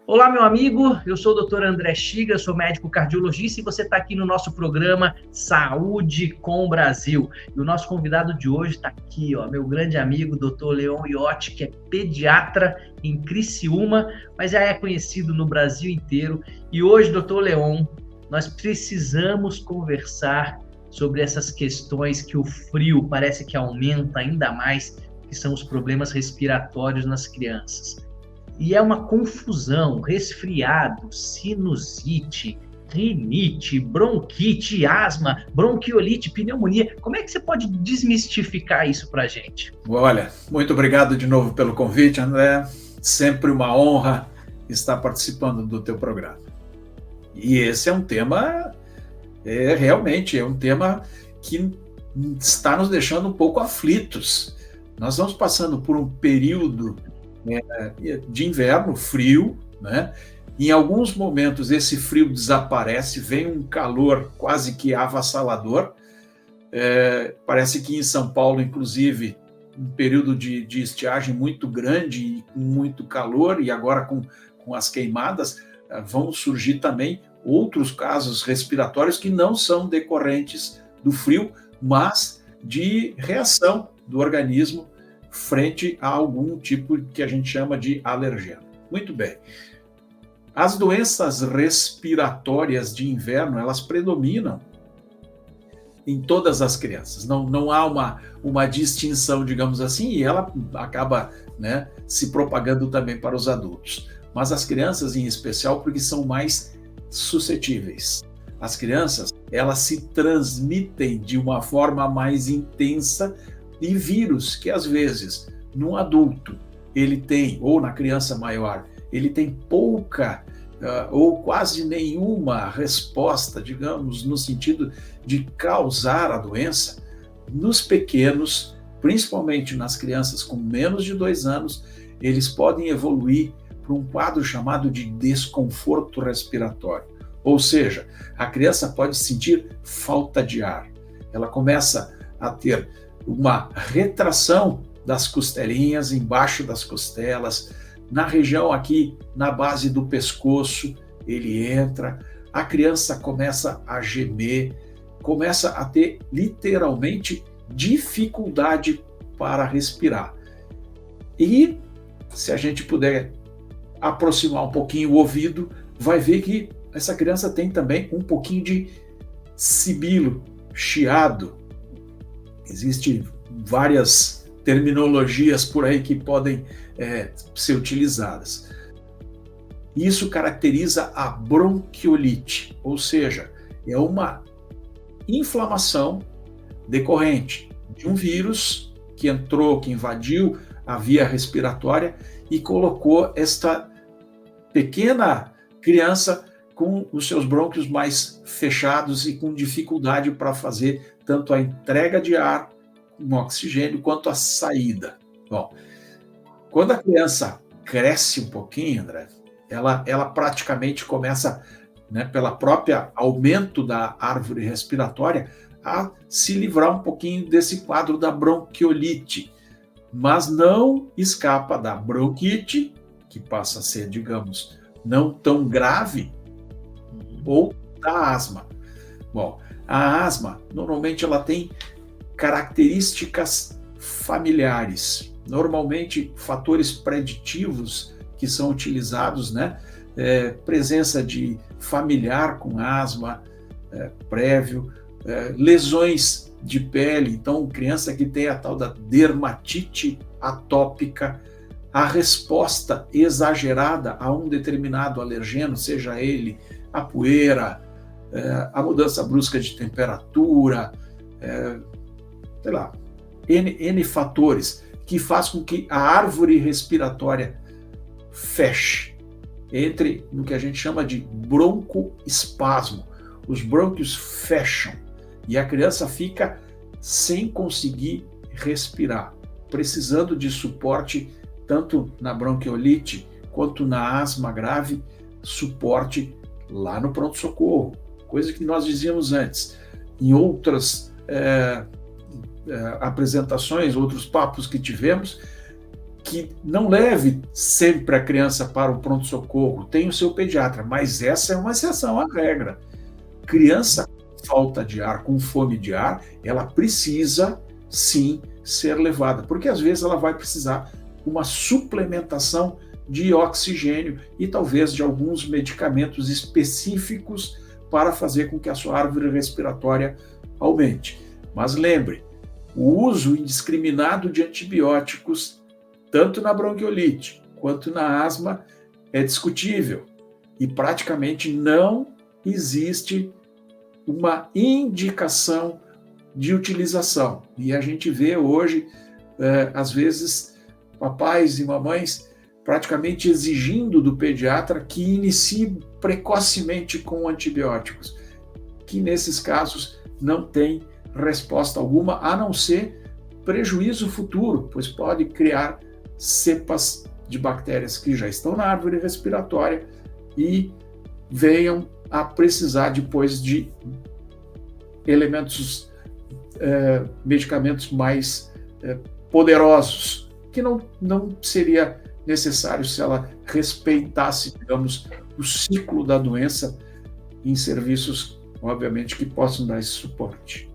Olá, meu amigo, eu sou o Dr. André Chiga, sou médico cardiologista e você está aqui no nosso programa Saúde com Brasil. E o nosso convidado de hoje está aqui, ó, meu grande amigo, Dr. Leon Iotti, que é pediatra em Criciúma, mas já é conhecido no Brasil inteiro. E hoje, Dr. Leon, nós precisamos conversar sobre essas questões que o frio parece que aumenta ainda mais, que são os problemas respiratórios nas crianças. E é uma confusão, resfriado, sinusite, rinite, bronquite, asma, bronquiolite, pneumonia. Como é que você pode desmistificar isso para a gente? Olha, muito obrigado de novo pelo convite, André. Sempre uma honra estar participando do teu programa. E esse é um tema, realmente, é um tema que está nos deixando um pouco aflitos. Nós vamos passando por um período de inverno frio, né? Em alguns momentos esse frio desaparece, vem um calor quase que avassalador. Parece que em São Paulo, inclusive, um período de estiagem muito grande e com muito calor, e agora com as queimadas, vão surgir também outros casos respiratórios que não são decorrentes do frio, mas de reação do organismo frente a algum tipo que a gente chama de alergeno. Muito bem. As doenças respiratórias de inverno, elas predominam em todas as crianças. Não há uma distinção, digamos assim, e ela acaba, né, se propagando também para os adultos. Mas as crianças, em especial, porque são mais suscetíveis. As crianças, elas se transmitem de uma forma mais intensa de vírus que, às vezes, num adulto, ele tem, ou na criança maior, ele tem pouca ou quase nenhuma resposta, digamos, no sentido de causar a doença. Nos pequenos, principalmente nas crianças com menos de 2 anos, eles podem evoluir para um quadro chamado de desconforto respiratório. Ou seja, a criança pode sentir falta de ar. Ela começa a ter uma retração das costelinhas, embaixo das costelas, na região aqui, na base do pescoço, ele entra, a criança começa a gemer, começa a ter literalmente dificuldade para respirar. E se a gente puder aproximar um pouquinho o ouvido, vai ver que essa criança tem também um pouquinho de sibilo, chiado. Existem várias terminologias por aí que podem ser utilizadas. Isso caracteriza a bronquiolite, ou seja, é uma inflamação decorrente de um vírus que entrou, que invadiu a via respiratória e colocou esta pequena criança com os seus brônquios mais fechados e com dificuldade para fazer tanto a entrega de ar com oxigênio quanto a saída. Bom, quando a criança cresce um pouquinho, André, ela praticamente começa, né, pela própria aumento da árvore respiratória, a se livrar um pouquinho desse quadro da bronquiolite, mas não escapa da bronquite, que passa a ser, digamos, não tão grave, ou da asma. Bom, a asma, normalmente ela tem características familiares, normalmente fatores preditivos que são utilizados, né? Presença de familiar com asma prévio, lesões de pele, então criança que tem a tal da dermatite atópica, a resposta exagerada a um determinado alergeno, seja ele a poeira, a mudança brusca de temperatura, sei lá, N fatores que faz com que a árvore respiratória feche, entre no que a gente chama de broncoespasmo. Os brônquios fecham e a criança fica sem conseguir respirar, precisando de suporte tanto na bronquiolite quanto na asma grave, suporte lá no pronto-socorro, coisa que nós dizíamos antes. Em outras apresentações, outros papos que tivemos, que não leve sempre a criança para o pronto-socorro, tem o seu pediatra, mas essa é uma exceção à regra. Criança com falta de ar, com fome de ar, ela precisa sim ser levada, porque às vezes ela vai precisar uma suplementação de oxigênio e talvez de alguns medicamentos específicos para fazer com que a sua árvore respiratória aumente. Mas lembre, o uso indiscriminado de antibióticos, tanto na bronquiolite quanto na asma, é discutível e praticamente não existe uma indicação de utilização. E a gente vê hoje, às vezes, papais e mamães praticamente exigindo do pediatra que inicie precocemente com antibióticos, que nesses casos não tem resposta alguma, a não ser prejuízo futuro, pois pode criar cepas de bactérias que já estão na árvore respiratória e venham a precisar depois de elementos, medicamentos mais poderosos, que não seria necessário se ela respeitasse, digamos, o ciclo da doença em serviços, obviamente, que possam dar esse suporte.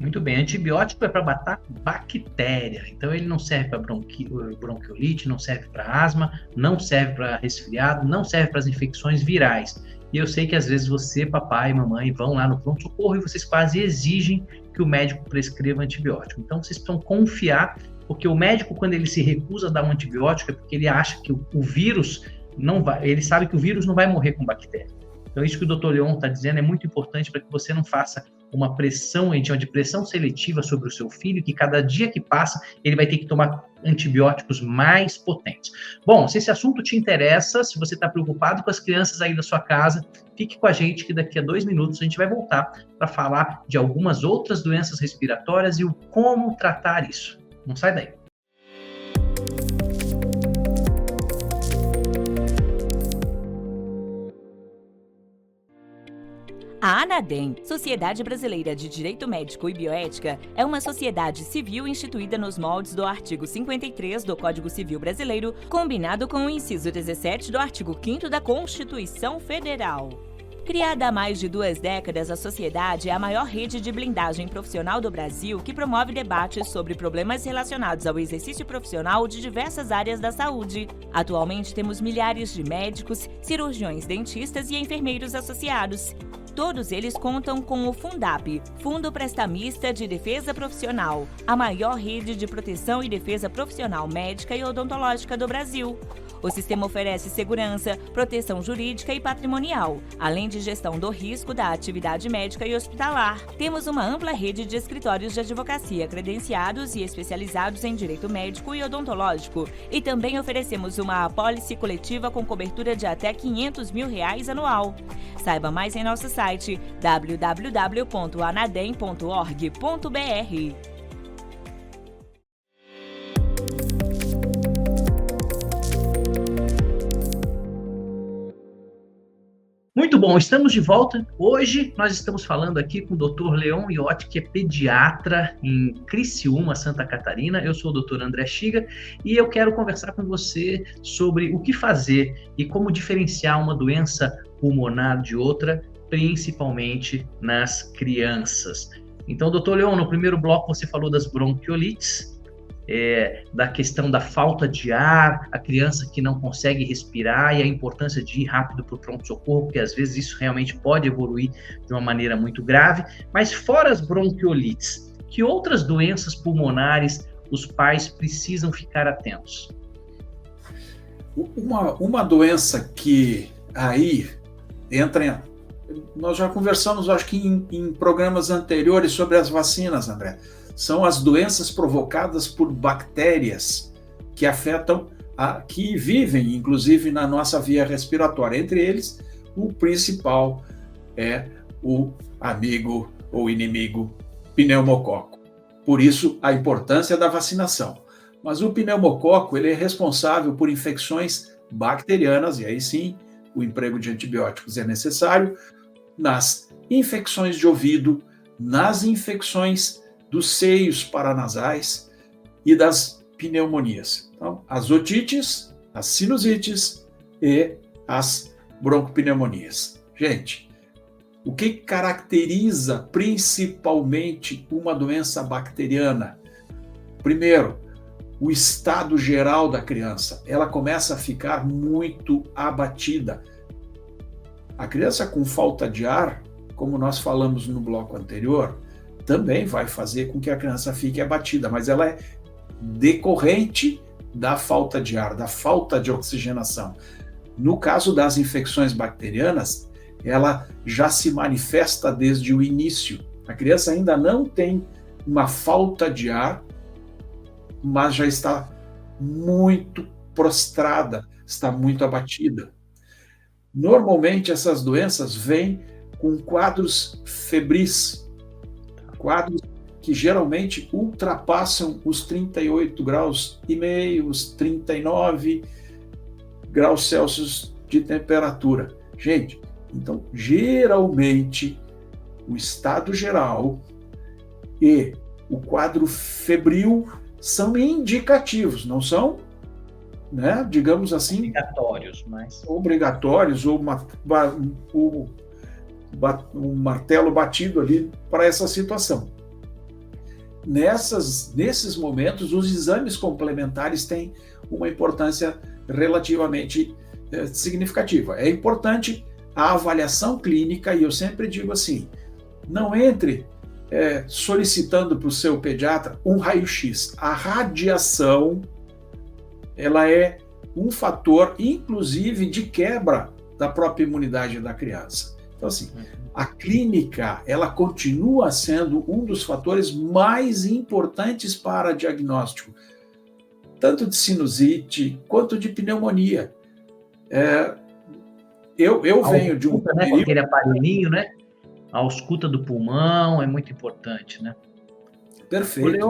Muito bem, antibiótico é para matar bactéria, então ele não serve para bronquiolite, não serve para asma, não serve para resfriado, não serve para as infecções virais. E eu sei que às vezes você, papai e mamãe, vão lá no pronto-socorro e vocês quase exigem que o médico prescreva antibiótico. Então vocês precisam confiar, porque o médico, quando ele se recusa a dar um antibiótico, é porque ele acha que o vírus não vai, ele sabe que o vírus não vai morrer com bactéria. Então isso que o Dr. Leon está dizendo é muito importante para que você não faça uma pressão, a gente chama de pressão seletiva sobre o seu filho, que cada dia que passa ele vai ter que tomar antibióticos mais potentes. Bom, se esse assunto te interessa, se você está preocupado com as crianças aí da sua casa, fique com a gente que daqui a 2 minutos a gente vai voltar para falar de algumas outras doenças respiratórias e o como tratar isso. Não sai daí. A ANADEM, Sociedade Brasileira de Direito Médico e Bioética, é uma sociedade civil instituída nos moldes do artigo 53 do Código Civil Brasileiro, combinado com o inciso 17 do artigo 5º da Constituição Federal. Criada há mais de 2 décadas, a sociedade é a maior rede de blindagem profissional do Brasil que promove debates sobre problemas relacionados ao exercício profissional de diversas áreas da saúde. Atualmente temos milhares de médicos, cirurgiões dentistas e enfermeiros associados. Todos eles contam com o Fundap, Fundo Prestamista de Defesa Profissional, a maior rede de proteção e defesa profissional médica e odontológica do Brasil. O sistema oferece segurança, proteção jurídica e patrimonial, além de gestão do risco da atividade médica e hospitalar. Temos uma ampla rede de escritórios de advocacia credenciados e especializados em direito médico e odontológico, e também oferecemos uma apólice coletiva com cobertura de até R$500 mil anual. Saiba mais em nosso site www.anadem.org.br. Muito bom, estamos de volta. Hoje nós estamos falando aqui com o Dr. Leon Iotti, que é pediatra em Criciúma, Santa Catarina. Eu sou o Dr. André Chiga e eu quero conversar com você sobre o que fazer e como diferenciar uma doença pulmonar de outra, principalmente nas crianças. Então, Dr. Leon, no primeiro bloco você falou das bronquiolites, da questão da falta de ar, a criança que não consegue respirar e a importância de ir rápido para o pronto-socorro, porque às vezes isso realmente pode evoluir de uma maneira muito grave. Mas fora as bronquiolites, que outras doenças pulmonares os pais precisam ficar atentos? Uma doença que aí entra nós já conversamos, acho que em programas anteriores sobre as vacinas, André. São as doenças provocadas por bactérias que afetam, que vivem, inclusive, na nossa via respiratória. Entre eles, o principal é o amigo ou inimigo pneumococo. Por isso, a importância da vacinação. Mas o pneumococo ele é responsável por infecções bacterianas, e aí sim, o emprego de antibióticos é necessário, nas infecções de ouvido, nas infecções dos seios paranasais e das pneumonias. Então, as otites, as sinusites e as broncopneumonias. Gente, o que caracteriza principalmente uma doença bacteriana? Primeiro, o estado geral da criança. Ela começa a ficar muito abatida. A criança com falta de ar, como nós falamos no bloco anterior, também vai fazer com que a criança fique abatida, mas ela é decorrente da falta de ar, da falta de oxigenação. No caso das infecções bacterianas, ela já se manifesta desde o início. A criança ainda não tem uma falta de ar, mas já está muito prostrada, está muito abatida. Normalmente essas doenças vêm com quadros febris, quadros que geralmente ultrapassam os 38 graus e meio, os 39 graus Celsius de temperatura. Gente, então geralmente o estado geral e o quadro febril são indicativos, não são, né, digamos assim, obrigatórios ou um martelo batido ali para essa situação. Nesses momentos, os exames complementares têm uma importância relativamente significativa. É importante a avaliação clínica, e eu sempre digo assim, não entre solicitando para o seu pediatra um raio-x. A radiação, ela é um fator, inclusive, de quebra da própria imunidade da criança. Então, assim, a clínica, ela continua sendo um dos fatores mais importantes para diagnóstico, tanto de sinusite quanto de pneumonia. Eu venho de um período... né, com aquele aparelhinho, né? A ausculta do pulmão é muito importante, né? Perfeito.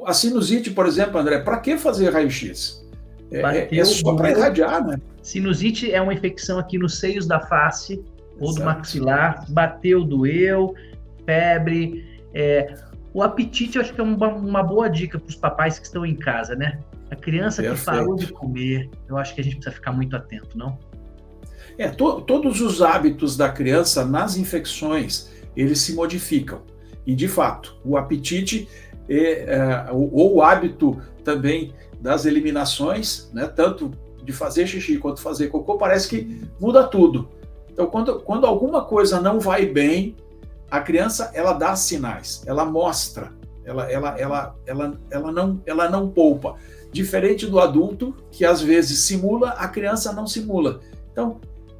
A sinusite, por exemplo, André, para que fazer raio-x? É só para irradiar, né? Sinusite é uma infecção aqui nos seios da face ou do maxilar, bateu, doeu, febre. O apetite, eu acho que é uma boa dica para os papais que estão em casa, né? A criança que parou de comer, eu acho que a gente precisa ficar muito atento, não? Todos os hábitos da criança nas infecções, eles se modificam. E, de fato, o apetite ou o hábito também das eliminações, né, tanto de fazer xixi quanto fazer cocô, parece que muda tudo. Então, quando alguma coisa não vai bem, a criança, ela dá sinais, ela mostra, ela não poupa. Diferente do adulto, que às vezes simula, a criança não simula. Então,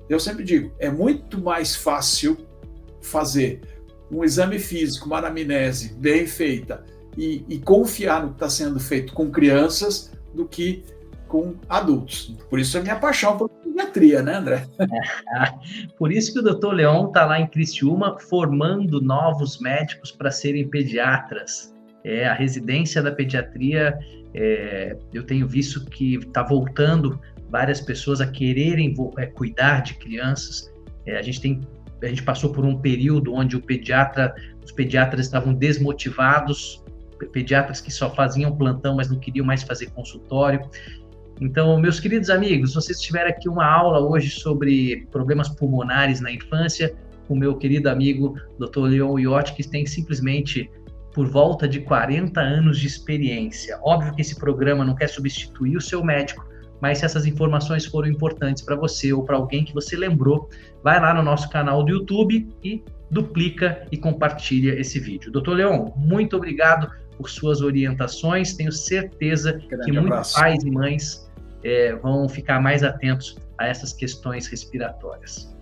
eu sempre digo, é muito mais fácil fazer um exame físico, uma anamnese bem feita e confiar no que está sendo feito com crianças do que com adultos. Por isso é minha paixão por pediatria, né, André? Por isso que o Dr. Leon está lá em Criciúma formando novos médicos para serem pediatras. A residência da pediatria, eu tenho visto que está voltando várias pessoas a quererem cuidar de crianças. A gente passou por um período onde os pediatras estavam desmotivados, pediatras que só faziam plantão, mas não queriam mais fazer consultório. Então, meus queridos amigos, vocês tiveram aqui uma aula hoje sobre problemas pulmonares na infância, com o meu querido amigo Dr. Leon Iotti, que tem simplesmente por volta de 40 anos de experiência. Óbvio que esse programa não quer substituir o seu médico, mas se essas informações foram importantes para você ou para alguém que você lembrou, vai lá no nosso canal do YouTube e duplica e compartilha esse vídeo. Dr. Leon, muito obrigado por suas orientações. Tenho certeza que muitos pais e mães vão ficar mais atentos a essas questões respiratórias.